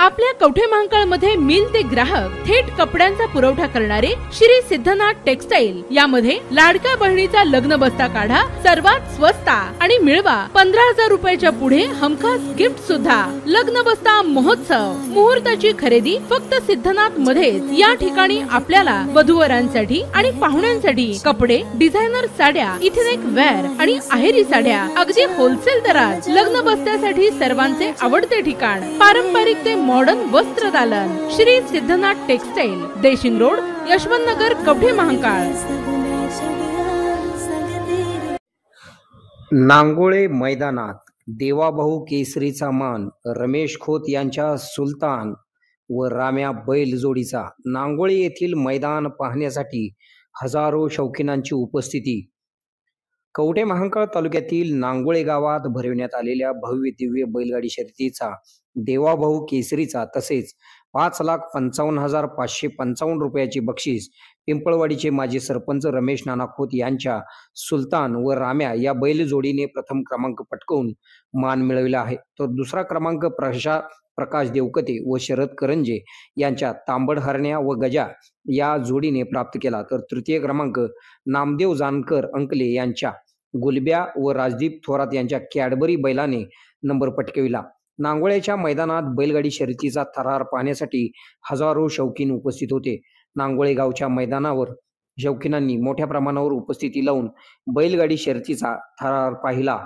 आपल्या कवठे महांकाळमध्ये मिल ते ग्राहक थेट कपड्यांचा पुरवठा करणारे श्री सिद्धनाथ टेक्सटाईल यामध्ये लाडक्या बहिणीचा लग्न बस्ता काढा, सर्वात स्वस्त आणि मिळवा 15,000 रुपयाच्या पुढे हमखास गिफ्ट सुद्धा। लग्न बस्ता महोत्सव, मुहूर्ताची खरेदी फक्त सिद्धनाथ मध्येच। या ठिकाणी आपल्याला वधूवरांसाठी आणि पाहुण्यांसाठी कपडे, डिझायनर साड्या, इथनिक वेअर आणि आहेरी साड्या अगदी होलसेल दरात। लग्न बस्त्यासाठी सर्वांचे आवडते ठिकाण, पारंपरिक ते मॉडर्न वस्त्रदालन, श्री सिद्धनाथ टेक्सटाईल, देशिंग रोड, यशवंत नगर, कवठे महांकाळ। नांगोळे मैदानात देवाभाऊ केसरीचा मान, रमेश खोत यांच्या सुलतान व राम्या बैल जोडीचा। नांगोळे येथील मैदान पाहण्यासाठी हजारो शौकीनांची उपस्थिती। कवठे महांकाळ तालुक्यातील नांगोळे गावात भरविण्यात आलेल्या भव्य दिव्य बैलगाडी शर्यतीचा देवाभाऊ केसरीचा तसेच 5,55,555 रुपयाचे बक्षीस पिंपळवाडीचे माजी सरपंच रमेश नाना खोत यांच्या सुलतान व राम्या या बैल जोडीने प्रथम क्रमांक पटकावून मान मिळविला आहे। तर दुसरा क्रमांक प्रकाश देवकते व शरद करंजे यांच्या तांबड हरण्या व गजा या जोडीने प्राप्त केला। तर तृतीय क्रमांक नामदेव जानकर अंकले यांच्या गुलब्या व राजदीप थोरात यांच्या कॅडबरी बैलाने नंबर पटकाविला। नांगोळ्याच्या मैदानात बैलगाडी शर्यतीचा थरार पाहण्यासाठी हजारो शौकीन उपस्थित होते। नांगोळे गावच्या मैदानावर शौकीनांनी मोठ्या प्रमाणावर उपस्थिती लावून बैलगाडी शर्यतीचा थरार पाहिला।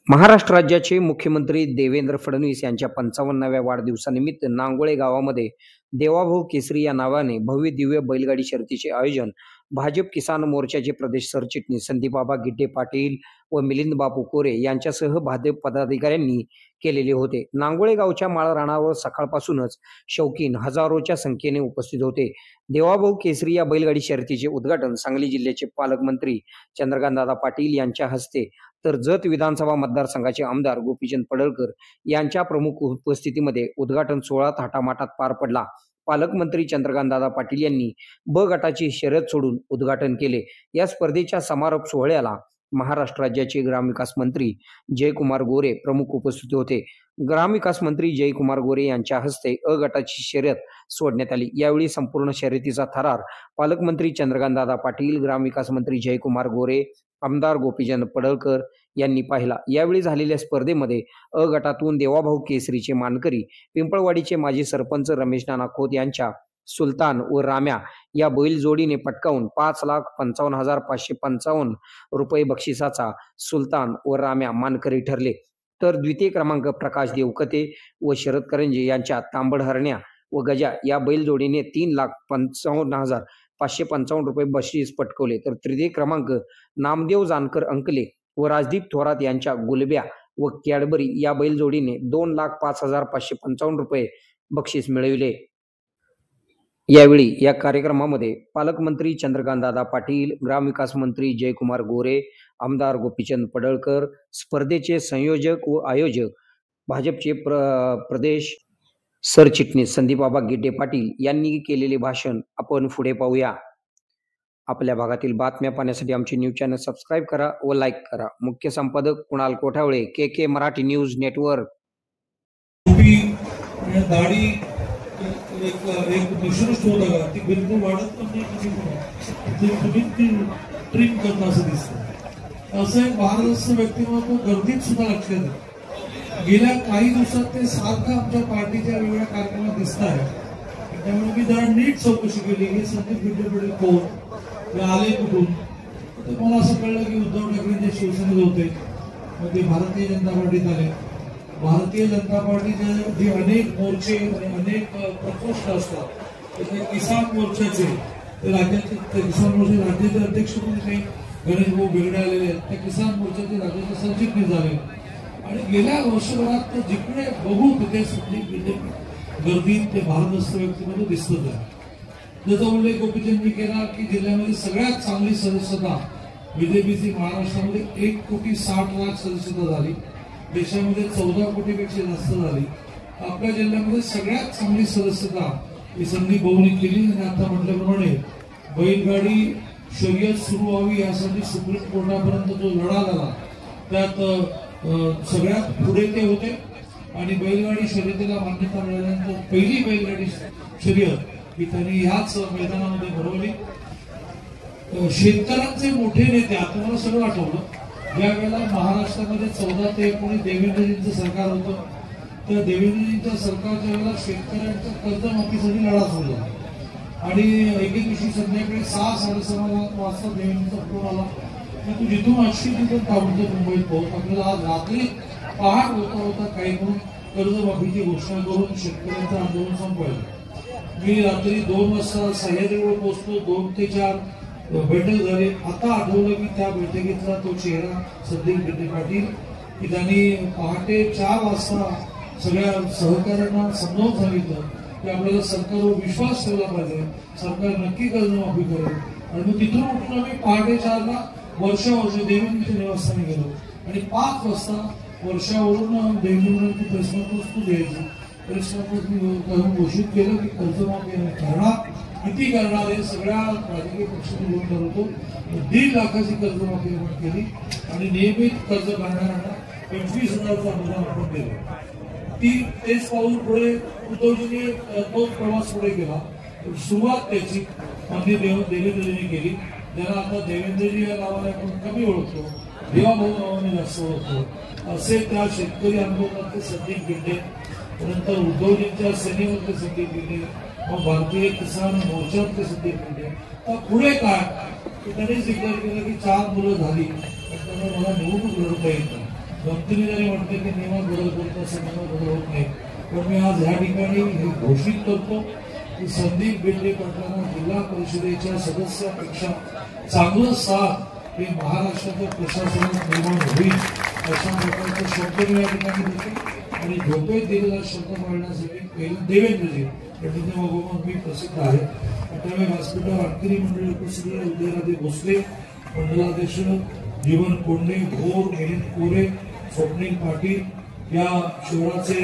महाराष्ट्र राज्याचे मुख्यमंत्री देवेंद्र फडणवीस यांच्या 55व्या वाढदिवसानिमित्त नांगोळे गावामध्ये देवाभाऊ केसरी या नावाने भव्य दिव्य बैलगाडी शर्यतीचे आयोजन भाजप किसान मोर्चाचे प्रदेश सरचिटणीस संदीपबाबा गिड्डे पाटील व मिलिंद बापू कोरे यांच्यासह भाजप पदाधिकाऱ्यांनी केलेले होते। नांगोळे गावच्या माळरानावर सकाळपासूनच शौकीन हजारोच्या संख्येने उपस्थित होते। देवाभाऊ केसरी या बैलगाडी शर्यतीचे उद्घाटन सांगली जिल्ह्याचे पालकमंत्री चंद्रकांतदादा पाटील यांच्या हस्ते, तर जत विधानसभा मतदारसंघाचे आमदार गोपीचंद पडळकर यांच्या प्रमुख उपस्थितीमध्ये उद्घाटन सोहळा थाटामाटात पार पडला। पालकमंत्री चंद्रकांतदादा पाटील यांनी ब गटाची शर्यत सोडून उद्घाटन केले। या स्पर्धेच्या समारोप सोहळ्याला महाराष्ट्र राज्याचे ग्रामविकास मंत्री जयकुमार गोरे प्रमुख उपस्थित होते। ग्रामविकास मंत्री जयकुमार गोरे यांच्या हस्ते अ गटाची शर्यत सोडण्यात आली। यावेळी संपूर्ण शर्यतीचा थरार पालकमंत्री चंद्रकांतदादा पाटील, ग्रामविकास मंत्री जयकुमार गोरे, आमदार गोपीचंद पडळकर यांनी पाहिला। यावेळी झालेल्या स्पर्धेमध्ये अ गटातून देवाभाऊ केसरीचे मानकरी पिंपळवाडीचे माजी सरपंच रमेश नाना खोत यांच्या सुलतान व राम्या या बैल जोडीने पटकावून 5,55,555 रुपये बक्षिसाचा सुलतान व राम्या मानकरी ठरले। तर द्वितीय क्रमांक प्रकाश देवकते व शरद करंजे यांच्या तांबड हरण्या व गजा या बैल जोडीने 3,55,555 रुपये बक्षीस पटकवले। तर तृतीय क्रमांक नामदेव जानकर अंकले व राजदीप थोरात यांच्या गुलब्या व कॅडबरी या बैल जोडीने 2,05,555 रुपये बक्षीस मिळविले। यावेळी या कार्यक्रमामध्ये पालकमंत्री चंद्रकांतदादा पाटील, ग्रामविकास मंत्री जयकुमार गोरे, आमदार गोपीचंद पडळकर, स्पर्धेचे संयोजक व आयोजक भाजपचे प्रदेश सरचिटणीस संदीपबाबा गिड्डे पाटील यांनी केलेले भाषण आपण पुढे पाहूया। आपल्या भागातील बातम्या पाहण्यासाठी आमचे न्यूज चॅनल सबस्क्राईब करा व लाईक करा। मुख्य संपादक कुणाल कोठावळे, के मराठी न्यूज नेटवर्क। दाढी एक निष्कृष्ट होता ती बिलकुल वाढत पण नाही, तुम्ही ट्रिम करता असं दिसतं। असं एक भारदस्त व्यक्तिमत्व गर्दीत सुद्धा लक्षात येतं। गेल्या काही दिवसात ते सारखं आमच्या पार्टीच्या वेगवेगळ्या कार्यक्रमात दिसत आहे। त्यामुळे मी जरा नीट चौकशी केली की संदीप गिड्डे पाटील कोण, आले कुठून, तर मला असं कळलं की उद्धव ठाकरेंचे शिवसेनेत होते, मग ते भारतीय जनता पार्टीत आले। भारतीय जनता पार्टीचे जे अनेक मोर्चे आणि अनेक प्रकोष्ठ असतात, त्याचे किसान मोर्चाचे ते राज्याचे किसान मोर्चे राज्याचे अध्यक्ष म्हणून ते गणेश भाऊ बेगडे आलेले आहेत, त्या किसान मोर्चाचे राज्याचे सरचिटणीस झाले। आणि गेल्या वर्षभरात तर जिकडे बघू तिथे संदीप गिड्डे गर्दीत ते भारदस्त व्यक्तीमध्ये दिसत आहे। जसा उल्लेख गोपीचंदनी केला की जिल्ह्यामध्ये सगळ्यात चांगली सदस्यता बीजेपीची महाराष्ट्रामध्ये 1,60,00,000 सदस्यता झाली। देशामध्ये 14 कोटीपेक्षा जास्त झाली। आपल्या जिल्ह्यामध्ये सगळ्यात चांगली सदस्यता ही संदीप भाऊंनी केली। आणि आता म्हटल्याप्रमाणे बैलगाडी शर्यत सुरू व्हावी यासाठी सुप्रीम कोर्टापर्यंत जो लढा झाला त्यात सगळ्यात पुढे ते होते। आणि बैलगाडी शर्यतीला मान्यता मिळाल्यानंतर पहिली बैलगाडी शर्यत ही त्यांनी ह्याच मैदानामध्ये भरवली. शेतकऱ्यांचे मोठे नेते तुम्हाला सगळं आठवलं, ज्या वेळेला महाराष्ट्रामध्ये 14 ते 19 देवेंद्रजींचं सरकार होतं, त्या देवेंद्रजींच्या सरकारच्या वेळेला शेतकऱ्यांच्या कर्जमाफीसाठी लढा चालला आणि एके दिवशी संध्याकाळी 6-6:30 वाजता देवेंद्रचा फोन आला की तू जिथून असशील तिथून ताबडतोब मुंबईत पोहोच, आपल्याला आज रात्री पहाट होता होता काही म्हणून कर्जमाफीची घोषणा करून शेतकऱ्यांचं आंदोलन संपवायचं. मी रात्री 2 वाजता सह्याद्रीवर पोहोचलो. 2 ते 4 बैठक झाली. आता आठवलं की त्या बैठकीतला तो चेहरा संदीप गिंडे पाटील की त्यांनी पहाटे 4 वाजता सगळ्या सहकाऱ्यांना समजावून सांगितलं की आपल्याला सरकारवर विश्वास ठेवला पाहिजे, सरकार नक्की कर्जमाफी करेल. आणि मग तिथून उठून आम्ही पहाटे 4ला वर्षावर देवेंद्रच्या निवासस्थानी गेलो आणि 5 वाजता वर्षावरून देवेंद्र प्रेस कॉन्फरन्स घ्यायची. प्रेस कॉन्फरन्स मी घोषित केलं की कर्जमाफी करणार, किती करणार हे सगळ्या राजकीय पक्षांनी घेऊन ठरवतो. 1.5 लाखाची कर्जमाफी आपण केली आणि नियमित कर्ज करणाऱ्यांना 25,000चा अनुदान आपण दिलं. तेच पाऊल पुढे उद्धवजींनी तोच प्रवास पुढे केला. सुरुवात त्याची देवेंद्रजींनी केली, ज्यांना आता देवेंद्रजी या नावाने आपण कमी ओळखतो, देवाभाऊ नावाने जास्त ओळखतो. असे त्या शेतकरी आंदोलनातले संदीप गिंडे, नंतर उद्धवजींच्या सेनेवरचे संदीप गिंडे, मग भारतीय किसान मोर्चातले संदीप गिंडे. तर पुढे काय त्यांनीच डिक्लेअर केलं की 4 मुलं झाली त्यामुळे मला निवडणूक लढवता येत नाही. गमतीने जरी म्हटलं की नियमात बदल करतो, संघात बदल होत नाही, पण मी आज ह्या ठिकाणी हे घोषित करतो की संदीप गिंडे पाटलांना जिल्हा परिषदेच्या सदस्यापेक्षा चांगलं साथ हे महाराष्ट्राच्या प्रशासनात निर्माण होईल अशा प्रकारचा शब्द मी या ठिकाणी देतो. आणि झोपेत दिलेला शब्द पाळण्यासाठी देवेंद्रजी बाबा मी प्रसिद्ध आहे. त्यावेळी व्यासपीठावर वारकरी मंडळी उपस्थित, उदयराजे भोसले मंडलाध्यक्ष, जीवन कोंडे, भोर, मिलिंद कोरे, स्वप्नील पाटील, या शहराचे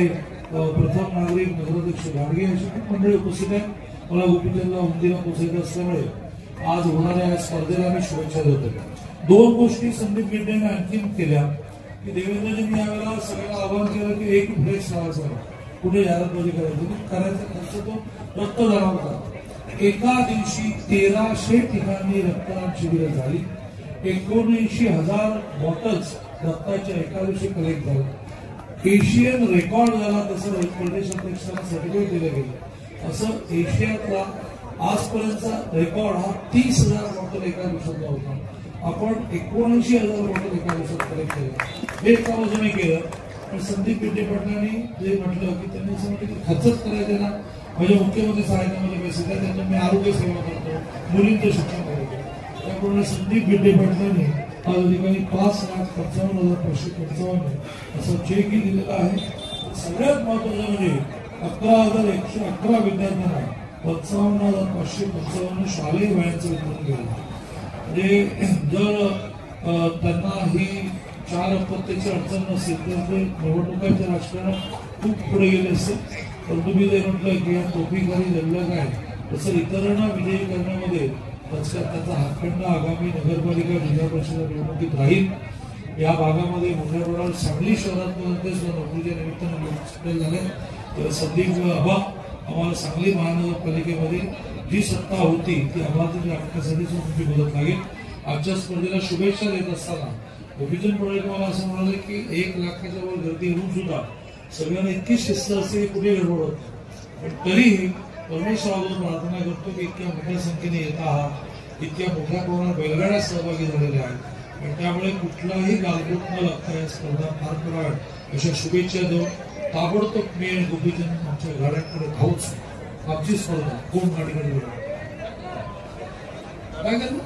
प्रथम नागरिक नगराध्यक्ष गाडगे अशी खूप मंडळी उपस्थित आहेत. मला गोपीचंदला उंदीला पोचायचं असल्यामुळे आज होणाऱ्या या स्पर्धेला मी शुभेच्छा देतो. 2 गोष्टी संदीप गिंडेने आणखी केल्या की देवेंद्रजींनी यावेळेला सगळ्यांना आवाहन केलं की एक फ्लेक्स लावायचा, कुठे जाहिरातबाजी करायचा खर्च तो रक्तदान होता. एका दिवशी 1300 ठिकाणी रक्तदान शिबिरं झाली. 79,000 बॉटल्स रक्ताच्या एका दिवशी कलेक्ट झाल्या. एशियन रेकॉर्ड झाला, तसं प्रदेश अध्यक्षांना सर्टिफिकेट दिलं गेलं. असं एशियातला आजपर्यंतचा रेकॉर्ड हा 30,000 बॉटल एका दिवसातला होता. आपण 79,000 बॉटल एका दिवसात कलेक्ट केलं. हे एका बाजूने केलं. पण संदीप गिंडे पाटलांनी जे म्हटलं की त्यांनी असं म्हटलं की खर्चच करायचे ना, म्हणजे मुख्यमंत्री सहाय्यतेमध्ये पैसे द्या, त्यांना मी आरोग्य सेवा करतो, मुलींचं शिक्षण करतो. त्यामुळे संदीप गिंडे पाटलांनी आज ठिकाणी 5,55,555 असा चेकही दिलेला आहे. सगळ्यात महत्वाचं म्हणजे 11,111 विद्यार्थ्यांना 55,555 शालेय वह्यांचं वितरण केलं. म्हणजे जर त्यांना ही 4 अपत्याची अडचण नसेल तर ते निवडणुकांच्या राजकारणात खूप पुढे गेले असते. परंतु मी जे म्हटलं की या टोपीखाली जगलं काय, तसं इतरांना विजयी करण्यामध्ये त्याचा हातखंडा आगामी नगरपालिका जिल्हा परिषद निवडणुकीत राहील. या भागामध्ये मोठ्या प्रमाणात सांगली शहरात सुद्धा नोकरीच्या निमित्तानं झाले. संदीप आबा आम्हाला सांगली महानगरपालिकेमध्ये जी सत्ता होती ती आम्हाला राखण्यासाठी तुमची मदत लागेल. आजच्या स्पर्धेला शुभेच्छा देत असताना गोपीचंद पडळकर मला असं म्हणाले की 1 लाखाच्या वर गर्दी होऊन सुद्धा सगळ्यांना इतकी शिस्त असते की कुठे गडबड होत. पण तरीही परमेश्वराकडून प्रार्थना करतो की इतक्या मोठ्या संख्येने येत आहात, इतक्या मोठ्या प्रमाणात बैलगाड्या सहभागी झालेल्या आहेत आणि त्यामुळे कुठलाही गालबोट न लागता या स्पर्धा पार कराव्यात अशा शुभेच्छा देऊन ताबडतोब मी आणि गोपीचंद आमच्या गाड्यांकडे धावूच आमची स्पर्धा कोण गाडीकडे काय करणार.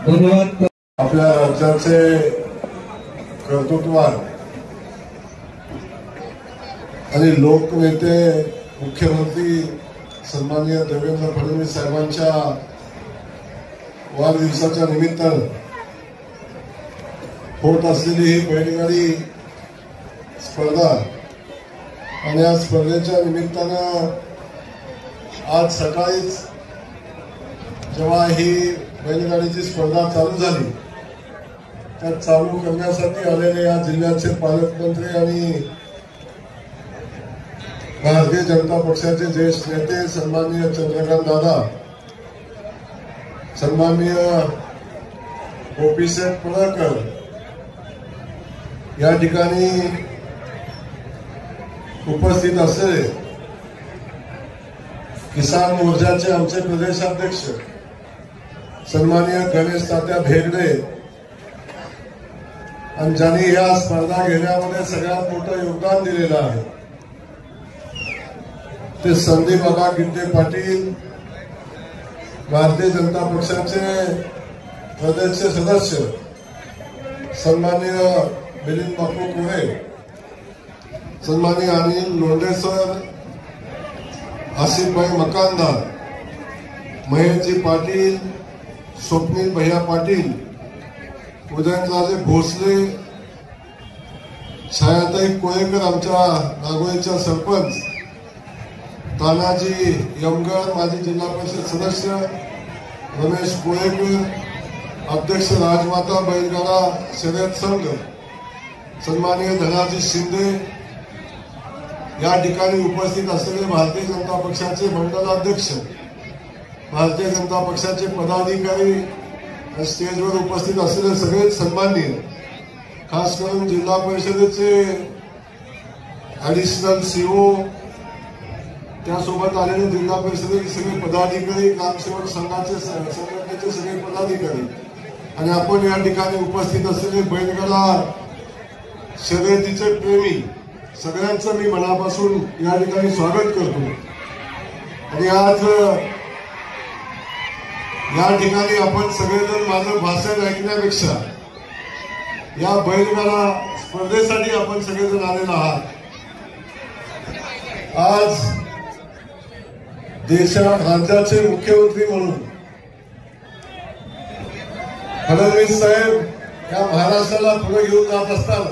धन्यवाद. आपल्या राज्याचे कर्तृत्ववान आणि लोकनेते मुख्यमंत्री सन्माननीय देवेंद्र फडणवीस साहेबांच्या वाढदिवसाच्या निमित्तानं होत असलेली ही बैलगाडी स्पर्धा आणि या स्पर्धेच्या निमित्तानं आज सकाळीच जेव्हा ही बैलगाडीची स्पर्धा चालू झाली त्या चालू करण्यासाठी आलेले या जिल्ह्याचे पालकमंत्री आणि भारतीय जनता पक्षाचे ज्येष्ठ नेते सन्माननीय चंद्रकांत दादा, सन्माननीय गोपीसाहेब पुणेकर या ठिकाणी उपस्थित असलेले किसान मोर्चाचे आमचे प्रदेशाध्यक्ष सन्माननीय गणेश तात्या भेगडे आणि ज्यांनी या स्पर्धा घेण्यामध्ये सगळ्यात मोठं योगदान दिलेलं आहे ते संदीप बाबा गिंडे पाटील, भारतीय जनता पक्षाचे प्रदेश सदस्य सन्माननीय मिलिंद बापू कुरे, सन्माननीय अनिल लोंढे सर, आसिफभाई मकानदार, महेशजी पाटील, स्वप्नील भैया पाटील, उदयनराजे भोसले, छायाताई कोळेकर आमच्या नागोईच्या सरपंच, तानाजी यमगर माजी जिल्हा परिषद सदस्य, रमेश कोळेकर अध्यक्ष राजमाता बैलगाडा शर्यत संघ, सन्माननीय धनाजी शिंदे या ठिकाणी उपस्थित असलेले भारतीय जनता पक्षाचे मंडलाध्यक्ष, भारतीय जनता पक्षाचे पदाधिकारी, स्टेजवर उपस्थित असलेले सगळे सन्माननीय, खास करून जिल्हा परिषदेचे ऍडिशनल सीओ, त्यासोबत आलेले जिल्हा परिषदेचे सगळे पदाधिकारी, ग्रामसेवक संघाचे संघटनेचे सगळे पदाधिकारी आणि आपण या ठिकाणी उपस्थित असलेले बैलगाडा शर्यतीचे प्रेमी सगळ्यांचं मी मनापासून या ठिकाणी स्वागत करतो। आणि आज या ठिकाणी आपण सगळेजण माझं भाषण ऐकण्यापेक्षा या बैलगाडा स्पर्धेसाठी आपण सगळेजण आलेलो आहात। आज राज्याचे मुख्यमंत्री म्हणून फडणवीस साहेब या महाराष्ट्राला पुढे घेऊन जात असताना,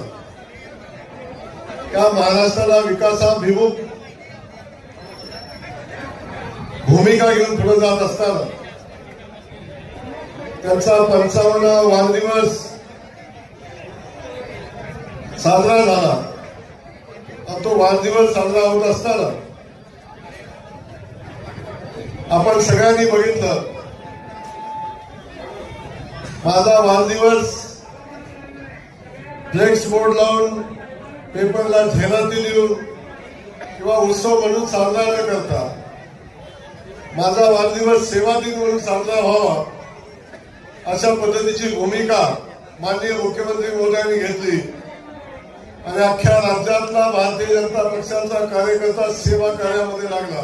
त्या महाराष्ट्राला विकासाभिमुख भूमिका घेऊन पुढे जात असताना त्यांचा 55वा वाढदिवस साजरा झाला। तो वाढदिवस साजरा होत असताना आपण सगळ्यांनी बघितलं, माझा वाढदिवस फ्लेक्स बोर्ड लावून, पेपरला जाहिराती लिहून किंवा उत्सव म्हणून साजरा न करता माझा वाढदिवस सेवा दिन म्हणून साजरा व्हावा अशा पद्धतीची भूमिका माननीय मुख्यमंत्री महोदयांनी घेतली आणि अख्ख्या राज्यातला भारतीय जनता पक्षाचा कार्यकर्ता सेवा कार्यामध्ये लागला।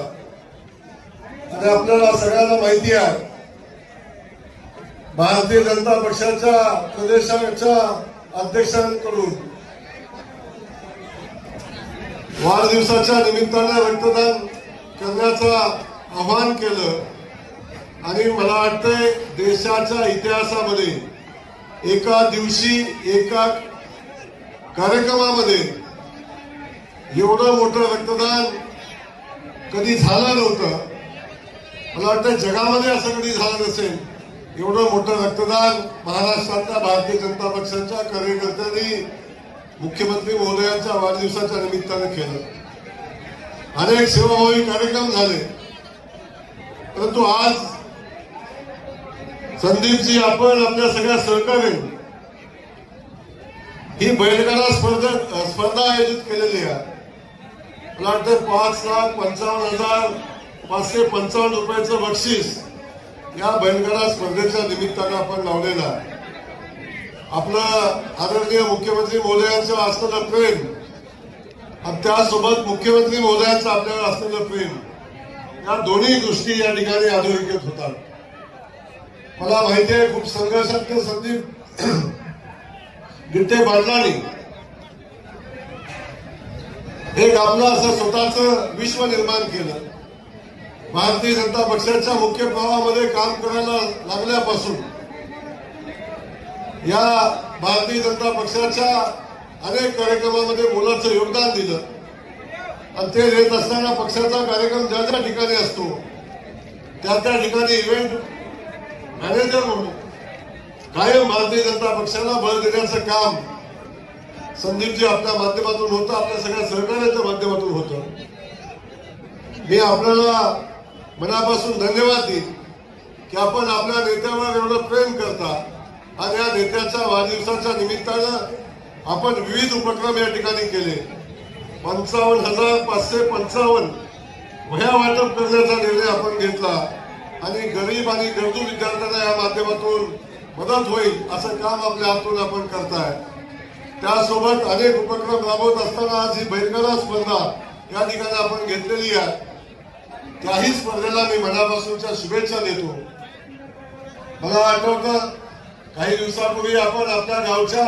आणि आपल्याला सगळ्यांना माहिती आहे, भारतीय जनता पक्षाच्या प्रदेशाच्या अध्यक्षांकडून वाढदिवसाच्या निमित्ताने रक्तदान करण्याचं आवाहन केलं आणि मला वाटतंय देशाच्या इतिहासामध्ये एका दिवशी एका कार्यक्रमामध्ये एवढं मोठं रक्तदान कधी झालं नव्हतं। मला वाटतं जगामध्ये असं कधी झालं नसेल, एवढं मोठं रक्तदान महाराष्ट्रातल्या भारतीय जनता पक्षाच्या कार्यकर्त्यांनी मुख्यमंत्री महोदयांच्या वाढदिवसाच्या निमित्तानं केलं। अनेक सेवाभावी कार्यक्रम झाले, परंतु आज संदीपजी आपण आपल्या सगळ्या सहकार्याने ही बैलगाडा स्पर्धा आयोजित केलेली आहे। मला वाटतं 5,55,555 रुपयाचं बक्षीस या बैलगाडा स्पर्धेच्या निमित्तानं आपण लावलेलं आहे। आपलं आदरणीय मुख्यमंत्री महोदयांचं असलेलं प्रेम आणि त्यासोबत मुख्यमंत्री महोदयांचं आपल्याला असलेलं प्रेम, या दोन्ही गोष्टी या ठिकाणी अधोरेखित होतात। मला माहिती आहे खूप संघर्षात संदीप गिट्टे पाटलांनी एक आपलं असं स्वतःचं विश्व निर्माण केलं। भारतीय जनता पक्षाच्या मुख्य प्रवाहामध्ये काम करायला लागल्यापासून या भारतीय जनता पक्षाच्या अनेक कार्यक्रमामध्ये मोलाचं योगदान दिलं आणि ते देत असताना पक्षाचा कार्यक्रम ज्या ज्या ठिकाणी असतो त्या त्या ठिकाणी इव्हेंट मॅनेजर म्हणून कायम भारतीय जनता पक्षाला बळ देण्याचं काम संदीपजी आपल्या माध्यमातून होतं, आपल्या सगळ्या सहकार्याच्या माध्यमातून होतं. मी आपल्याला मनापासून धन्यवाद देईन की आपण आपल्या नेत्यावर एवढं प्रेम करता आणि या नेत्याच्या वाढदिवसाच्या निमित्तानं आपण विविध उपक्रम या ठिकाणी केले. 55,555 वह्या वाटप करण्याचा निर्णय आपण घेतला आणि गरीब आणि गरजू विद्यार्थ्यांना या माध्यमातून मदत होईल असं काम आपल्या हातून आपण करताय. त्यासोबत अनेक उपक्रम राबवत असताना आज ही बैलगाडा स्पर्धा या ठिकाणी आपण घेतलेली आहे. त्याही स्पर्धेला मी मनापासूनच्या शुभेच्छा देतो. मला आठवतं काही दिवसापूर्वी आपण आपल्या गावच्या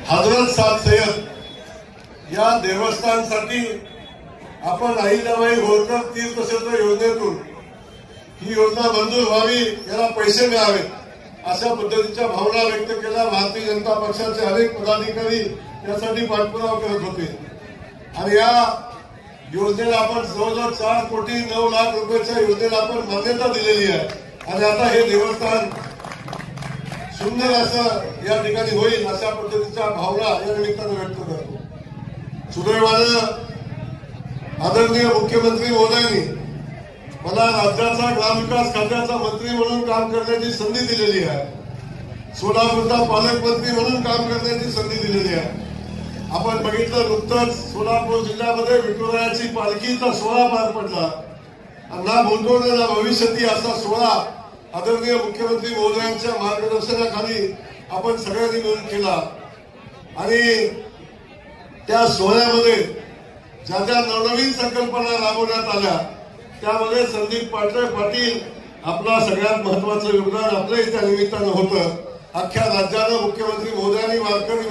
हजरत साद सय्यद या देवस्थानसाठी आपण अहिल्याबाई होळकर तीर्थक्षेत्र योजनेतून ही योजना मंजूर व्हावी, याला पैसे मिळावेत अशा पद्धतीच्या भावना व्यक्त केल्या. भारतीय जनता पक्षाचे अनेक पदाधिकारी यासाठी पाठपुरावा करत होते आणि या योजनेला आपण जवळजवळ 4,09,00,000 रुपयाच्या योजनेला आपण मान्यता दिलेली आहे आणि आता हे देवस्थान सुंदर असं या ठिकाणी होईल अशा पद्धतीच्या भावना या निमित्तानं व्यक्त करतो. सुदैवानं आदरणीय मुख्यमंत्री महोदयांनी मला राज्याचा ग्रामविकास खात्याचा मंत्री म्हणून काम करण्याची संधी दिलेली आहे. सोलापूरचा पालकमंत्री म्हणून काम करण्याची संधी दिलेली आहे. आपण बघितलं नुकतंच सोलापूर जिल्ह्यामध्ये विठुरायाची पालखीचा सोहळा पार पडला. ना भूतपूर्व ना भविष्यती असा सोहळा आदरणीय मुख्यमंत्री महोदयांच्या मार्गदर्शनाखाली आपण सगळ्यांनी मिळून केला आणि त्या सोहळ्यामध्ये ज्या ज्या नवनवीन संकल्पना राबवण्यात आल्या त्यामध्ये संदीप पाटील आपला सगळ्यात महत्वाचं योगदान आपल्याही त्या निमित्तानं होतं. अख्ख्या राज्यानं मुख्यमंत्री महोदयांनी वारकरी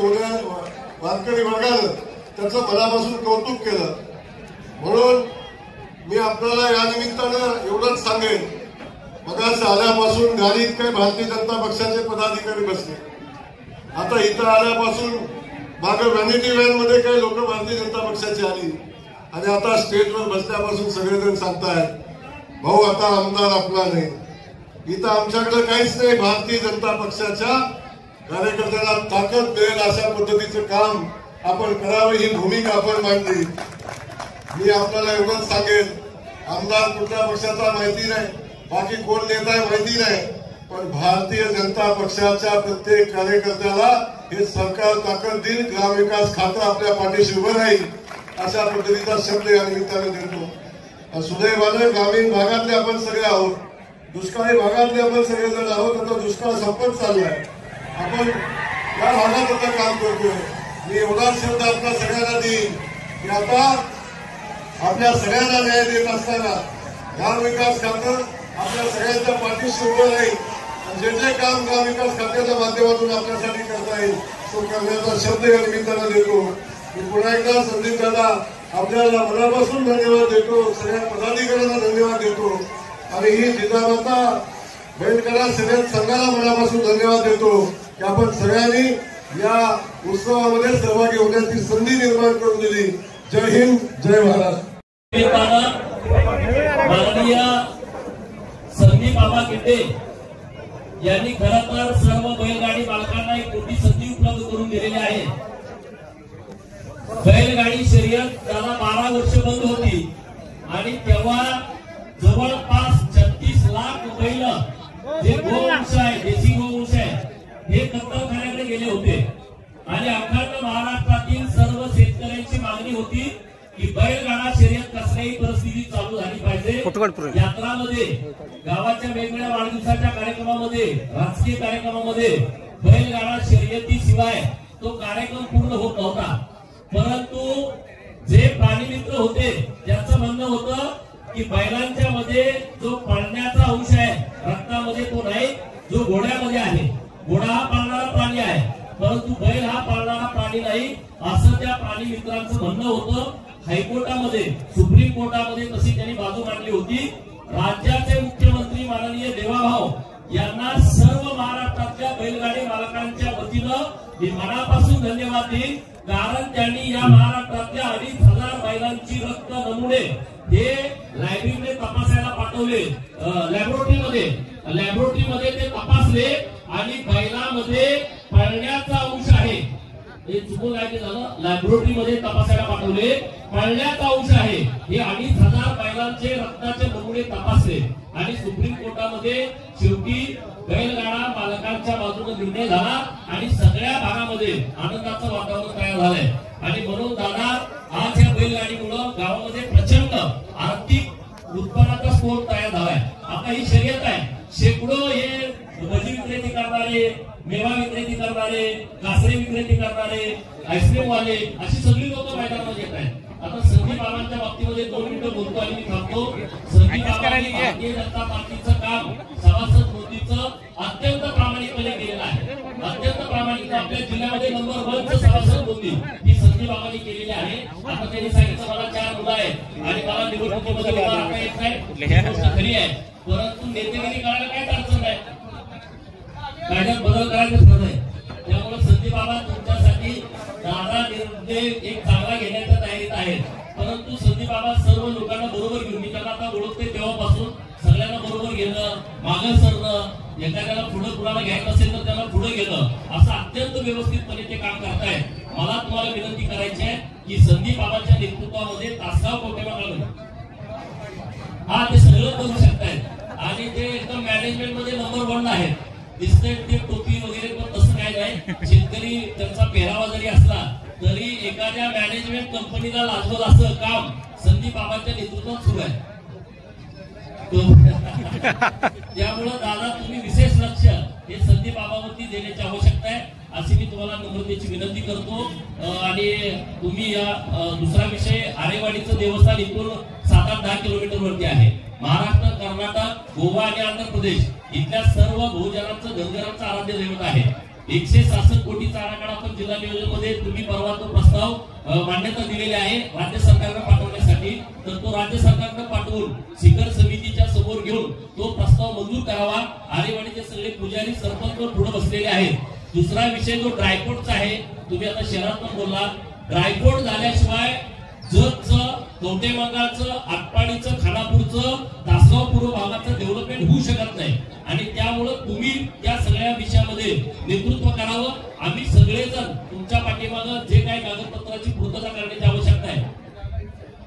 वर्गानं त्याचं मनापासून कौतुक केलं. म्हणून मी आपल्याला या निमित्तानं एवढंच सांगेन, मगाच आल्यापासून गाडीत काही भारतीय जनता पक्षाचे पदाधिकारी बसले. आता इथं आल्यापासून मागे व्हॅनिटी व्हॅन मध्ये काही लोक भारतीय जनता पक्षाची आली आणि आता स्टेजवर बसल्यापासून सगळेजण सांगतायत भाऊ आता आमदार आपला नाही. इथं आमच्याकडे काहीच नाही. भारतीय जनता पक्षाच्या कार्यकर्त्यांना ताकद मिळेल अशा पद्धतीचं काम आपण करावं ही भूमिका आपण मांडली. मी आपल्याला एवढंच सांगेन, आमदार कुठल्या पक्षाचा माहिती नाही, बाकी कोण नेता आहे माहिती नाही, पण भारतीय जनता पक्षाच्या प्रत्येक कार्यकर्त्याला हे सरकार ताकद देईल. ग्रामविकास खातं आपल्या पाठीशी उभं राहील अशा पद्धतीचा शब्द या निमित्ताने देतो. सुदैवानं ग्रामीण भागातले आपण सगळे आहोत, दुष्काळी भागातले आपण सगळेजण आहोत. आता दुष्काळ संपत चाललाय, आपण या भागात आता काम करतोय. मी एवढाच शब्द आपल्या सगळ्यांना देईन की आता आपल्या सगळ्यांना न्याय देत असताना ग्रामविकास खातं आपल्या सगळ्यांच्या पाठीशी उभं राहील. जे जे काम ग्रामविकास खात्याच्या माध्यमातून आपल्यासाठी करता येईल तो करण्याचा शब्द या निमित्तानं देतो. मी पुन्हा एकदा संदीप दादा आपल्याला मनापासून धन्यवाद देतो, सगळ्या पदाधिकाऱ्यांना धन्यवाद देतो आणि ही जिजामाता बैलगाडा शर्यत संघाला मनापासून धन्यवाद देतो की आपण सगळ्यांनी या उत्सवामध्ये सहभागी होण्याची संधी निर्माण करून दिली. जय हिंद, जय महाराष्ट्र. माननीय संदीप बाबा गिड्डे यांनी खरं तर सर्व बैलगाडी मालकांना एक मोठी संधी उपलब्ध करून दिलेली आहे. बैलगाडी शर्यत त्याला 12 वर्ष बंद होती आणि तेव्हा जवळपास 36 लाख बैल जे गोवंश आहे, देशी गोवंश आहे, हे कत्तलखान्याकडे गेले होते आणि अखंड महाराष्ट्रातील सर्व शेतकऱ्यांची मागणी होती की बैलगाडा शर्यत कसल्याही परिस्थितीत चालू झाली पाहिजे. यात्रामध्ये गावाच्या वेगवेगळ्या वाढदिवसाच्या कार्यक्रमामध्ये, राजकीय कार्यक्रमामध्ये बैलगाडा शर्यतीशिवाय तो कार्यक्रम पूर्ण होत नव्हता. परंतु जे प्राणीमित्र होते त्यांचं म्हणणं होतं की बैलांच्या मध्ये जो पळण्याचा अंश आहे रक्तामध्ये तो नाही, जो घोड्यामध्ये आहे. घोडा हा पाळणारा प्राणी आहे, परंतु बैल हा पाळणारा प्राणी नाही असं त्या प्राणी मित्रांचं म्हणणं होतं. हायकोर्टामध्ये, सुप्रीम कोर्टामध्ये तशी त्यांनी बाजू मांडली होती. राज्याचे मुख्यमंत्री माननीय देवाभाऊ यांना सर्व महाराष्ट्रातल्या बैलगाडी मालकांच्या वतीनं मी मनापासून धन्यवाद देईन, कारण त्यांनी या महाराष्ट्रातल्या 2,500 बैलांची रक्त नमुने हे लायब्ररीमध्ये तपासायला पाठवले, लॅबोरेटरीमध्ये तपासले आणि बैलामध्ये पळण्याचा अंश आहे, हे चुकून काय झालं, लॅबोरेटरीमध्ये तपासायला पाठवले, पळण्याचा अंश आहे, हे 2,500 बैलांचे रक्ताचे नमुने तपासले आणि सुप्रीम कोर्टामध्ये शेवटी बैलगाडा मालकांच्या बाजूने निर्णय झाला आणि सगळ्या भागामध्ये आनंदाचं वातावरण तयार झालंय. आणि म्हणून दादा, आज या बैलगाडीमुळं गावामध्ये प्रचंड आर्थिक उत्पन्नाचा स्फोट तयार झालाय. आता ही शर्यत आहे, शेकडो हे भजी विक्रेते करणारे, मेवा विक्रेते करणारे, कासरे विक्रेते करणारे, आईस्क्रीम वाले, अशी सगळी लोक मैदानामध्ये येत आहेत. आता संदीप बाबांच्या बाबतीमध्ये 2 मिनिटं बोलतो आणि मी थांबतो. संदीप बाबांनी भारतीय जनता पार्टीचं काम सभासद नोंदीचं अत्यंत प्रामाणिकपणे केलेलं आहे. अत्यंत प्रामाणिक आपल्या जिल्ह्यामध्ये नंबर 1चं सभासद नोंदी ही संदीप बाबांनी केलेली आहे. आता त्यांनी सांगितलं मला 4 मुलं आहेत आणि मला निवडणुकीमध्ये उभा राहता येत नाही, ही गोष्ट खरी आहे. परंतु नेतेगिरी करायला काहीच अडचण नाही, कायद्यात बदल करायचं ठरत आहे. त्यामुळे संदीप बाबा तुमच्यासाठी दादा निर्णय एक चांगला घेण्याच्या तयारीत आहेत. परंतु संदीप बाबा सर्व लोकांना बरोबर घेऊन, मी त्यांना आता ओळखते तेव्हापासून, सगळ्यांना बरोबर घेणं, मागं सरणं, एखाद्याला पुढे कुणाला घ्यायचं असेल तर त्याला पुढे गेलं, असं अत्यंत व्यवस्थितपणे ते काम करतायत. मला तुम्हाला विनंती करायची आहे की संदीप बाबांच्या नेतृत्वामध्ये तासगाव कोटेबागामध्ये हा ते सगळं करू शकतायत आणि ते एकदम मॅनेजमेंट मध्ये नंबर 1 आहेत. दिसतंय ते टोपी वगैरे, पण तसं काय नाही. शेतकरी त्यांचा पेहरावा जरी असला तरी एखाद्या मॅनेजमेंट कंपनीला लाजवल असं काम संदीप बाबांच्या नेतृत्वात सुरू आहे. त्यामुळं दादा, तुम्ही विशेष लक्ष हे संदीप बाबावरती देण्याची आवश्यकता आहे, अशी मी तुम्हाला नम्रतेची विनंती करतो. आणि तुम्ही या दुसरा विषय, आरेवाडीचं देवस्थान इथून 7-10 किलोमीटर वरती आहे. महाराष्ट्र, कर्नाटक, गोवा आणि आंध्र प्रदेश इथल्या सर्व बहुजनांचं घरघरांचं आराध्य दैवत आहे. 166 कोटीचा आराखडा आपण जिल्हा नियोजनमध्ये तुम्ही परवा तो प्रस्ताव मान्यता दिलेली आहे राज्य सरकारनं पाठवण्यासाठी. तर तो राज्य सरकारनं पाठवून शिखर समितीच्या समोर घेऊन तो प्रस्ताव मंजूर करावा. आरेवाडीचे सगळे पुजारी, सरपंच पुढे बसलेले आहेत. दुसरा विषय जो ड्रायपोर्टचा आहे, तुम्ही आता शहरात पण बोलला, ड्रायपोर्ट झाल्याशिवाय जतचं, कवटेमंगळचं, आटपाडीचं, खानापूरचं, तासगाव पूर्व भागाचं डेव्हलपमेंट होऊ शकत नाही. आणि त्यामुळं तुम्ही त्या सगळ्या विषयामध्ये नेतृत्व करावं. आम्ही सगळेजण तुमच्या पाठीमागं जे काही कागदपत्राची पूर्तता करण्याची आवश्यकता आहे,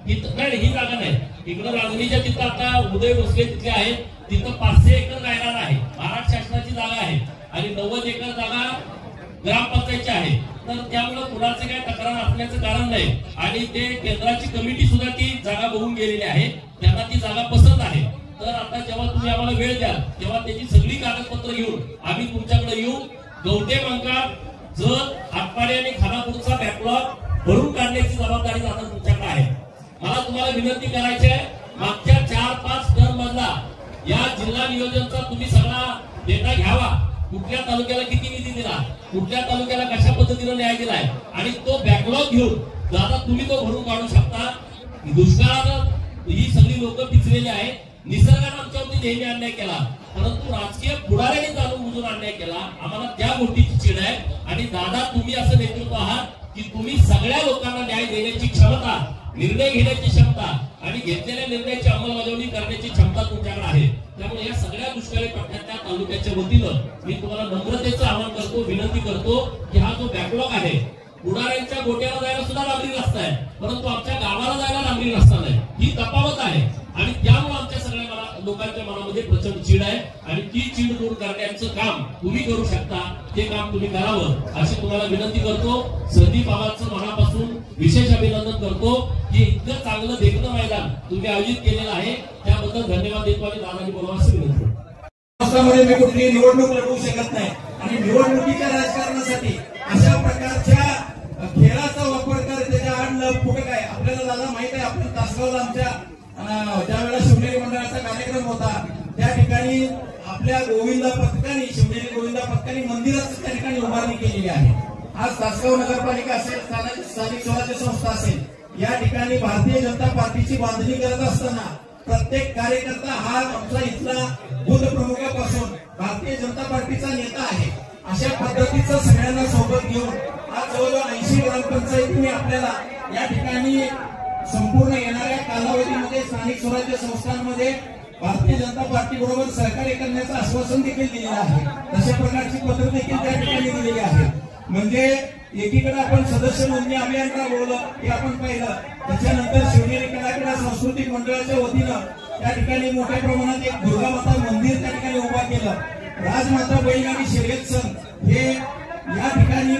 ही जागा नाही. इकडं रांजणीच्या तिथं आता उदय भोसले तिथले आहेत, तिथं 500 एकर राहणार आहे, महाराष्ट्र शासनाची जागा आहे आणि 90 एकर जागा ग्रामपंचायतची आहे. तर त्यामुळे कुणाचे काही तक्रार असण्याचं कारण नाही. आणि ते केंद्राची कमिटी सुद्धा ती जागा बघून गेलेली आहे, त्यांना ती जागा पसंत आहे. तर आता जेव्हा तुम्ही आम्हाला वेळ द्याल तेव्हा त्याची सगळी कागदपत्र घेऊन आम्ही तुमच्याकडे येऊ. कवटेमंगळ, जत, आटपाडी आणि खानापूरचा बॅकलॉग भरून काढण्याची जबाबदारी आता तुमच्याकडे आहे. मला तुम्हाला विनंती करायची आहे, मागच्या 4-5 टर्म मधला या जिल्हा नियोजनचा तुम्ही सगळा डेटा घ्यावा. कुठल्या तालुक्याला किती निधी दिला, कुठल्या तालुक्याला कशा पद्धतीने न्याय दिलाय आणि तो बॅकलॉग घेऊन दादा तुम्ही तो भरून काढू शकता. दुष्काळानं ही सगळी लोक पिचलेली आहेत. निसर्गाने आमच्यावरती नेहमी अन्याय केला, परंतु राजकीय पुढाऱ्यांनी जाणून बुजून अन्याय केला. आम्हाला त्या गोष्टीची चिड आहे. आणि दादा, तुम्ही असं नेतृत्व आहात की तुम्ही सगळ्या लोकांना न्याय देण्याची क्षमता, निर्णय घेण्याची क्षमता आणि घेतलेल्या निर्णयाची अंमलबजावणी करण्याची क्षमता तुमच्याकडे आहे. त्यामुळे या सगळ्या दुष्काळी पट्ट्याच्या तालुक्याच्या वतीनं मी तुम्हाला नम्रतेचं आवाहन करतो, विनंती करतो की हा जो बॅकलॉग आहे, पुढाऱ्यांच्या गोट्याला जायला सुद्धा लांबरी रस्ता आहे, परंतु आमच्या गावाला जायला लांबरी रस्ता नाही. ही तफावत आहे आणि त्यामुळे आमच्या सगळ्या लोकांच्या मनामध्ये प्रचंड चीड आहे आणि ती चीड दूर करण्याचं काम तुम्ही करू शकता. ते काम तुम्ही करावं अशी तुम्हाला विनंती करतो. संदीप बाबांचं मनापासून विशेष अभिनंदन करतो की इतकं चांगलं देखणं मैदान तुम्ही आयोजित केलेलं आहे, त्याबद्दल धन्यवाद देतो आणि दादाजी बोलावं असं विनंती. महाराष्ट्रामध्ये मी कुठली निवडणूक लढवू शकत नाही आणि निवडणुकीच्या राजकारणासाठी अशा प्रकारच्या खेळाचा वापर कर, त्याच्या आड फुटक आहे. आपल्याला दादा माहित आहे, आपण तासगावला आमच्या ज्यावेळेला शिवनेरी मंडळाचा कार्यक्रम होता त्या ठिकाणी आपल्या गोविंदा पथकाने, शिवनेरी गोविंदा पथकाने मंदिराचं त्या ठिकाणी उभारणी केलेली आहे. आज तासगाव नगरपालिका असेल, स्थानिक स्वराज्य संस्था असेल, या ठिकाणी भारतीय जनता पार्टीची बांधणी करत असताना प्रत्येक कार्यकर्ता हा आमचा इथला बुध प्रमुखापासून भारतीय जनता पार्टीचा नेता आहे. अशा पद्धतीचं सगळ्यांना सोबत घेऊन आज जवळजवळ 80 ग्रामपंचायतीने आपल्याला या ठिकाणी संपूर्ण येणाऱ्या कालावधीमध्ये स्थानिक स्वराज्य संस्थांमध्ये भारतीय जनता पार्टी बरोबर सहकार्य करण्याचं आश्वासन देखील दिलेलं आहे. तशा प्रकारची पत्र देखील त्या ठिकाणी दिलेली आहे. म्हणजे एकीकडे आपण सदस्य नोंदणी अभियान राबवलं हे आपण पाहिलं. त्याच्यानंतर शिवनेरी कलाक्रीडा सांस्कृतिक मंडळाच्या वतीनं त्या ठिकाणी मोठ्या प्रमाणात एक दुर्गा माता मंदिर त्या ठिकाणी उभा केलं. राजमाता बैलगाडी शर्यत संघ हे या ठिकाणी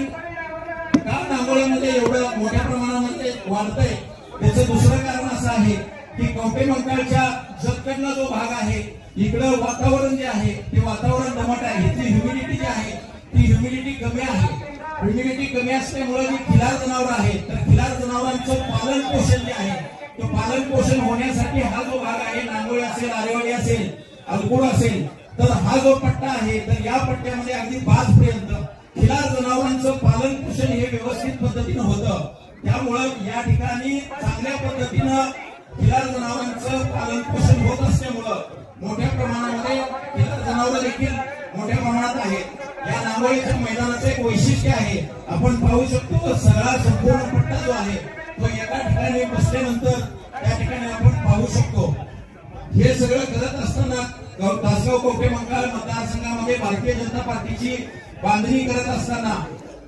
का नांगोळ्यामध्ये एवढं मोठ्या प्रमाणामध्ये वाढतंय त्याचं दुसरं कारण असं आहे की कवठेमहांकाळच्या जतकडला जो भाग आहे इकडं वातावरण जे आहे ते वातावरण दमट आहे. इथली ह्युमिडिटी जी आहे ती ह्युमिडिटी कमी आहे. ह्युमिडिटी कमी असल्यामुळे जी खिलार जनावर आहेत तर खिलार जनावरांचं पालन पोषण जे आहे तो पालन पोषण होण्यासाठी हा जो भाग आहे नांगोळी असेल, आरेवाडी असेल, अलगुड असेल तर हा जो पट्टा आहे तर या पट्ट्यामध्ये अगदी 5 पर्यंत खिलार जनावरांचं पालन पोषण हे व्यवस्थित पद्धतीनं होतं. त्यामुळं या ठिकाणी चांगल्या पद्धतीनं खिलार जनावरांचं पालन पोषण होत असल्यामुळं मोठ्या प्रमाणामध्ये खिलार जनावर देखील मोठ्या प्रमाणात आहेत. या नांगोळीच्या मैदानाचं एक वैशिष्ट्य आहे. आपण पाहू शकतो सगळा संपूर्ण पट्टा जो आहे तो एका ठिकाणी बसल्यानंतर त्या ठिकाणी आपण पाहू शकतो. हे सगळं करत असताना तासगाव कवठेमहांकाळ मतदारसंघामध्ये भारतीय जनता पार्टीची बांधणी करत असताना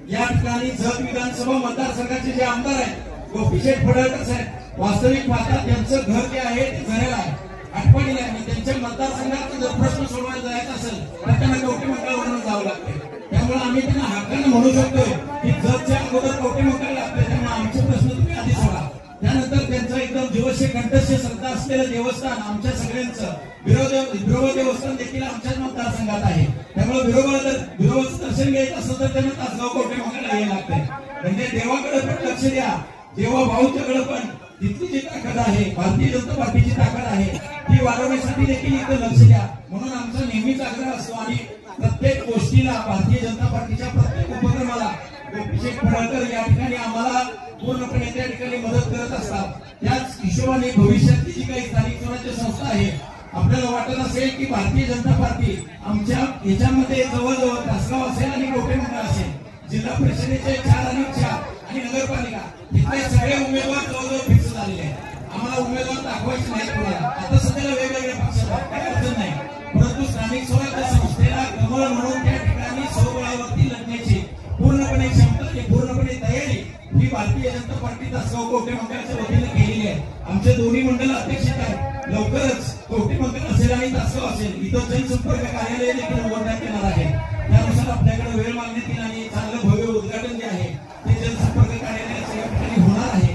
या ठिकाणी जत विधानसभा मतदारसंघाचे जे आमदार आहेत गोपीशेठ फडळकर साहेब वास्तविक पाहता त्यांचं घर जे आहे ते झरेल आहे, आठवणीला आहे. त्यांच्या मतदारसंघाचा जर प्रश्न सोडवायला जायचा असेल तर त्यांना कवठेमहांकाळवरून जावं लागते. त्यामुळे आम्ही त्यांना हक्कानं म्हणू शकतोय की जतच्या अगोदर कवठेमहांकाळ लागते त्यामुळे आमचे प्रश्न तुम्ही आधी सोडा. त्यानंतर त्यांचं एकदम जीवस्य कंठस्य श्रद्धा असलेलं देवस्थान आमच्या सगळ्यांचं बिरोबा देवस्थान देखील आमच्याच मतदारसंघात आहे. त्यामुळे बिरोबाचं दर्शन घ्यायचं असं तर त्यांना तासगाव कवठेमहांकाळला यायला लागतंय. म्हणजे देवाकडे पण लक्ष द्या, देवा भाऊच्याकडे पण तिथली जी ताकद आहे भारतीय जनता पार्टीची ताकद आहे ती वाढवण्यासाठी देखील इथं लक्ष द्या. म्हणून आमचा नेहमीच आग्रह असतो आणि प्रत्येक गोष्टीला भारतीय जनता पार्टीच्या प्रत्येक उपक्रमाला गोपीशेठ फडळकर या ठिकाणी आम्हाला पूर्णपणे त्या ठिकाणी मदत करत असतात. त्याच हिशोबाने भविष्यातली जी काही स्थानिक स्वराज्य संस्था आहे आपल्याला वाटत असेल की भारतीय जनता पार्टी आमच्या याच्यामध्ये जवळजवळ तासगाव असेल आणि कवठेमहांकाळ असेल, जिल्हा परिषदेचे 4 आणि 4 आणि नगरपालिका इथले सगळे उमेदवार जवळजवळ फिक्स झालेले आहेत. आम्हाला उमेदवार दाखवायचे नाहीत कोणाला. आता सध्याला वेगवेगळ्या पक्षात काही अडचण नाही, परंतु स्थानिक स्वराज्य संस्थेला कमळ म्हणून त्या ठिकाणी स्वबळावरती लढण्याची पूर्णपणे क्षमता पूर्णपणे तयारी ही भारतीय जनता पार्टी तासगाव कवठेमहांकाळच्या वतीने केलेली आहे. आमचे दोन्ही मंडळ अपेक्षित आहेत. लवकरच कवठेमहांकाळ असेल आणि तासगाव असेल इथं जनसंपर्क कार्यालय देखील उघडण्यात येणार आहे. त्यानुसार आपल्याकडे वेळ मागण्यात येईल आणि चांगलं भव्य उद्घाटन जे आहे ते जनसंपर्क कार्यालयाच्या या ठिकाणी होणार आहे.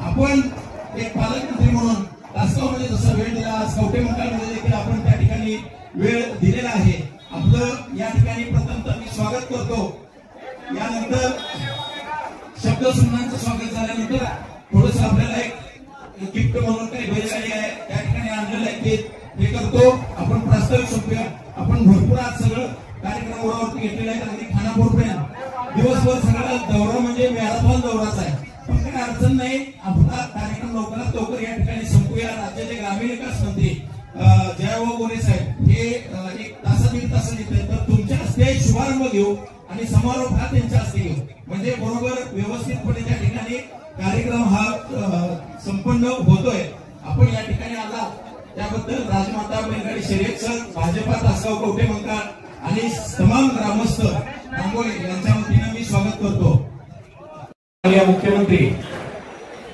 आपण एक पालकमंत्री म्हणून तासगावमध्ये जसा वेळ दिला आज कवठेमहांकाळमध्ये देखील आपण त्या ठिकाणी वेळ दिलेला आहे. आपलं या ठिकाणी प्रथमतः मी स्वागत करतो. यानंतर शब्दसुमनांचं स्वागत झाल्यानंतर थोडस आपल्याला एक गिफ्ट म्हणून काही बैलगाडी आहे त्या ठिकाणी आणलेलं आहे ते करतो. आपण प्रास्ताविक संपूया. आपण भरपूर आज सगळं कार्यक्रम ओरावरती घेतलेला आहे. अगदी खानापूरपर्यंत दिवसभर सगळा दौरा म्हणजे मॅरेथॉन दौराच आहे. पण काही अडचण नाही. आपला कार्यक्रम लवकरात लवकर या ठिकाणी संपूया. राज्याचे ग्रामीण विकास मंत्री जयभाऊ गोरे साहेब हे 1-1.5 तास येते तर तुमच्या हस्ते शुभारंभ घेऊ आणि समारोप हा त्यांच्या हस्ते घेऊ. म्हणजे बरोबर व्यवस्थितपणे त्या ठिकाणी कार्यक्रम हा संपन्न होतोय. आपण या ठिकाणी आला त्याबद्दल राजमाता बैलगाडी शर्यत संघ, भाजपा तासगाव कवठेमहांकाळ आणि तमाम ग्रामस्थ नांगोळे यांच्या वतीने मी स्वागत करतो. मुख्यमंत्री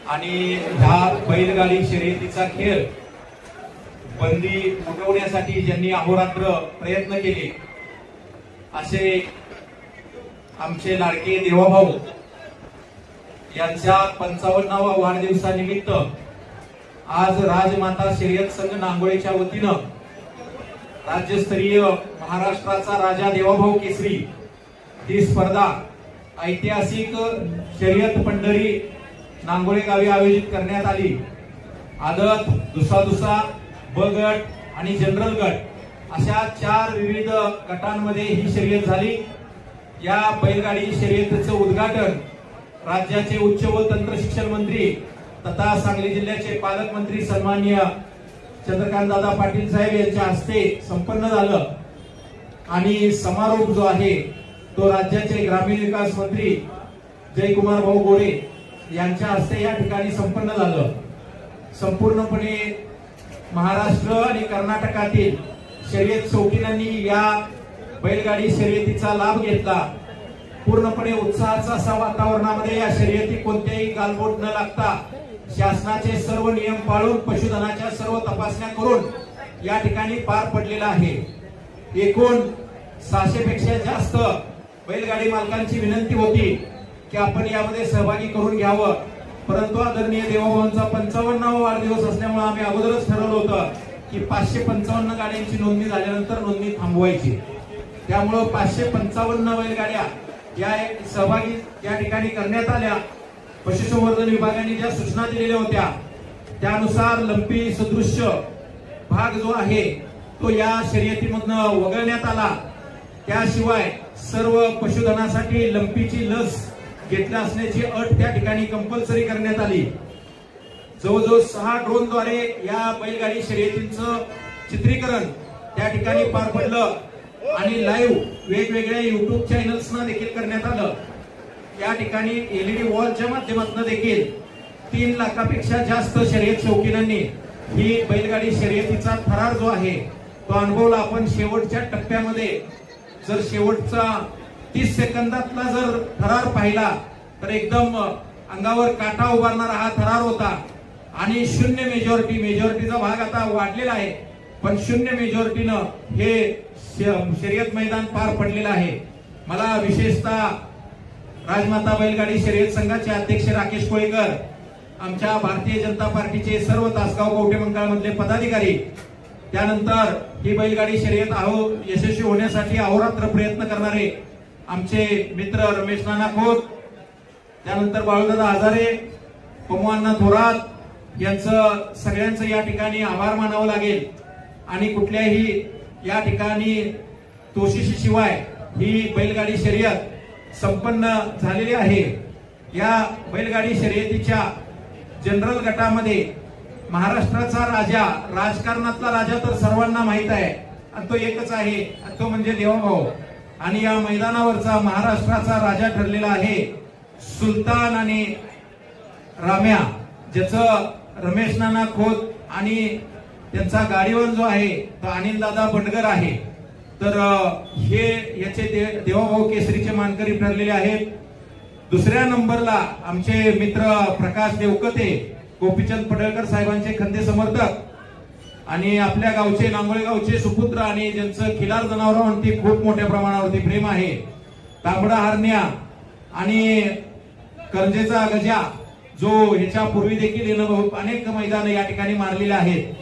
आणि ह्या बैलगाडी शर्यतीचा खेळ बंदी उठवण्यासाठी ज्यांनी अहोरात्र प्रयत्न केले असे आमचे लाडके देवाभाऊ यांच्या 55वा वाढदिवसानिमित्त आज राजमाता शर्यत संघ नांगोळेच्या वतीनं राज्यस्तरीय महाराष्ट्राचा राजा देवाभाऊ केसरी ही स्पर्धा ऐतिहासिक शर्यत पंढरी नांगोळे गावी आयोजित करण्यात आली. आदत, दुसा, ब गट आणि जनरल गट अशा 4 विविध गटांमध्ये ही शर्यत झाली. या बैलगाडी शर्यतीचं उद्घाटन राज्याचे उच्च व तंत्र शिक्षण मंत्री तथा सांगली जिल्ह्याचे पालकमंत्री सन्माननीय चंद्रकांतदादा पाटील साहेब यांच्या हस्ते संपन्न झालं आणि समारोप जो आहे तो राज्याचे ग्रामीण विकास मंत्री जयकुमार भाऊ गोरे यांच्या हस्ते या ठिकाणी संपन्न झालं. संपूर्णपणे महाराष्ट्र आणि कर्नाटकातील शर्यत शौकीनांनी या बैलगाडी शर्यतीचा लाभ घेतला। पूर्णपणे उत्साहाचा असा वातावरणामध्ये या शर्यती कोणत्याही गालबोट न लागता शासनाचे सर्व नियम पाळून पशुधनाच्या सर्व तपासण्या करून या ठिकाणी पार पडलेला आहे। एकूण 600 पेक्षा जास्त बैलगाडी मालकांची विनंती होती की आपण यामध्ये सहभागी करून घ्यावं, परंतु आदरणीय देवाभाऊंचा 55वा वाढदिवस असल्यामुळे आम्ही अगोदरच ठरवलं होतं की 555 गाड्यांची नोंदणी झाल्यानंतर नोंदणी थांबवायची। त्यामुळे 555 बैलगाड्या या सहभागी या ठिकाणी करण्यात आल्या। पशुसंवर्धन विभागाने ज्या सूचना दिलेल्या होत्या त्यानुसार लंपी सदृश्य भाग जो आहे तो या शर्यतीमधनं वगळण्यात आला। त्याशिवाय सर्व पशुधनासाठी लंपीची लस घेतली असण्याची अट त्या ठिकाणी कंपल्सरी करण्यात आली। जवळजवळ 6 ड्रोनद्वारे या बैलगाडी शर्यतींचं चित्रीकरण त्या ठिकाणी पार पडलं आणि लाईव्ह वेगवेगळ्या युट्यूब चॅनल्सना देखील करण्यात आलं। या ठिकाणी एलईडी वॉलच्या माध्यमातून देखील 3 लाखापेक्षा जास्त शर्यत शौकीनांनी ही बैलगाडी शर्यतीचा थरार जो आहे तो अनुभवला। आपण शेवटच्या टप्प्यामध्ये जर शेवटचा 30 सेकंदातला जर थरार पाहिला तर एकदम अंगावर काटा उभारणारा हा थरार होता आणि 0 मेजॉरिटीचा भाग आता वाढलेला आहे, पण 0 मेजॉरिटीनं हे शर्यत मैदान पार पडलेलं आहे। मला विशेषतः राजमाता बैलगाडी शर्यत संघाचे अध्यक्ष राकेश कोळेकर, आमच्या भारतीय जनता पार्टीचे सर्व तासगाव कवठे मंडळ मधले पदाधिकारी, त्यानंतर ही बैलगाडी शर्यत यशस्वी होण्यासाठी अहोरात्र प्रयत्न करणारे आमचे मित्र रमेश नाना खोत, त्यानंतर बाळूदादा हजारे, पमवांना थोरात यांचं सगळ्यांचं या ठिकाणी आभार मानावं लागेल। आणि कुठल्याही या ठिकाणी तोशिशीशिवाय ही बैलगाडी शर्यत संपन्न झालेली आहे। या बैलगाडी शर्यतीच्या जनरल गटामध्ये महाराष्ट्राचा राजा, राजकारणातला राजा तर सर्वांना माहित आहे आणि तो एकच आहे, तो म्हणजे देवाभाऊ। आणि या मैदानावरचा महाराष्ट्राचा राजा ठरलेला आहे सुलतान आणि राम्या, ज्याचं रमेश नाना खोत आणि त्यांचा गाडीवान जो आहे तो अनिल दादा बंडगर आहे। तर हे याचे देवाभाऊ केसरीचे मानकरी ठरलेले आहेत। दुसऱ्या नंबरला आमचे मित्र प्रकाश देवकते, गोपीचंद पडळकर साहेबांचे खंदे समर्थक आणि आपल्या गावचे नांगोळे गावचे सुपुत्र आणि ज्यांचं खिलार जनावरांवरती खूप मोठ्या प्रमाणावरती प्रेम आहे, तांबडा हरण्या आणि करंजेचा गजा, जो ह्याच्या पूर्वी देखील अनेक मैदान या ठिकाणी मारलेले आहेत।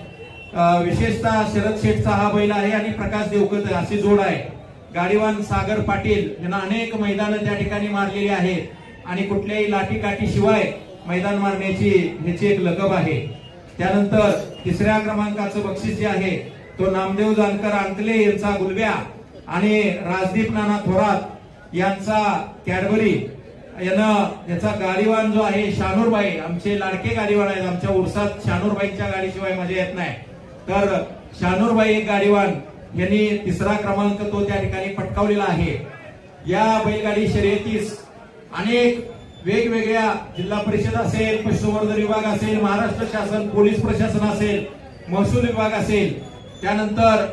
विशेषतः शरद शेठचा हा बैल आहे आणि प्रकाश देवकते अशी जोड आहे। गाडीवान सागर पाटील यांना अनेक मैदानं त्या ठिकाणी मारलेली आहेत आणि कुठल्याही लाठीकाठी शिवाय मैदान मारण्याची ह्याची एक लगब आहे। त्यानंतर 3ऱ्या क्रमांकाचं बक्षीस जे आहे तो नामदेव जानकर अंकले यांचा गुलब्या आणि राजदीप नाना थोरात यांचा कॅडबरी याचा गाडीवान जो आहे शानूरबाई, आमचे लाडके गाडीवान आहेत। आमच्या उर्सात शानूरबाईंच्या गाडीशिवाय मजा येत नाही, तर शानूरबाई एक गाडीवान यांनी 3रा क्रमांक तो त्या ठिकाणी पटकावलेला आहे। या बैलगाडी शर्यतीस अनेक वेगवेगळ्या जिल्हा परिषद असेल, पशुसंवर्धन विभाग असेल, महाराष्ट्र शासन, पोलीस प्रशासन असेल, महसूल विभाग असेल, त्यानंतर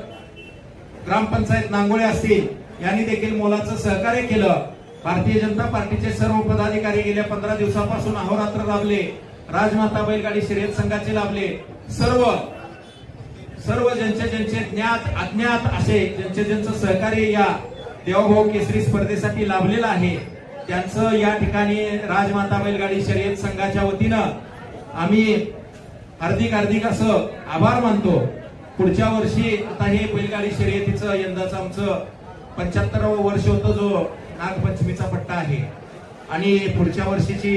ग्रामपंचायत नांगोळे असतील, यांनी देखील मोलाचं सहकार्य केलं। भारतीय जनता पार्टीचे सर्व पदाधिकारी गेल्या 15 दिवसापासून अहोरात्र लाभले, राजमाता बैलगाडी शर्यत संघाचे लाभले। सर्व ज्यांचे ज्ञात अज्ञात असे ज्यांचं सहकार्य या देवाभाऊ केसरी स्पर्धेसाठी लाभलेलं आहे त्यांचं या ठिकाणी राजमाता बैलगाडी शर्यत संघाच्या वतीनं आम्ही हार्दिक असं आभार मानतो। पुढच्या वर्षी आता हे बैलगाडी शर्यतीचं यंदाचं आमचं 75वं वर्ष होतं, जो नागपंचमीचा पट्टा आहे आणि पुढच्या वर्षीची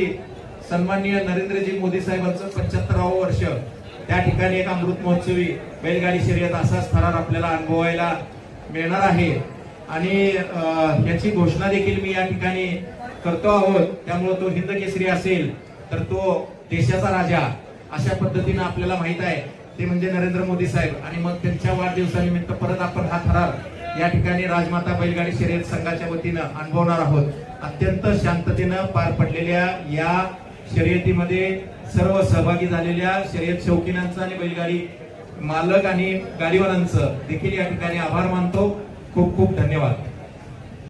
सन्माननीय नरेंद्रजी मोदी साहेबांचं 75वं वर्ष, त्या ठिकाणी एक अमृत महोत्सवी बैलगाडी शर्यत असाच थरार आपल्याला अनुभवायला मिळणार आहे आणि याची घोषणा देखील मी या ठिकाणी करतो आहोत। त्यामुळे तो हिंद केसरी असेल तर तो देशाचा राजा अशा पद्धतीने आपल्याला माहित आहे ते म्हणजे नरेंद्र मोदी साहेब, आणि मग त्यांच्या वाढदिवसानिमित्त परत आपण हा थरार या ठिकाणी राजमाता बैलगाडी शर्यत संघाच्या वतीनं अनुभवणार आहोत। अत्यंत शांततेनं पार पडलेल्या या शर्यतीमध्ये सर्व सहभागी झालेल्या शर्यत शौकीनांचं आणि बैलगाडी मालक आणि गाडीवाल्यांचं देखील या ठिकाणी आभार मानतो. खूप खूप धन्यवाद.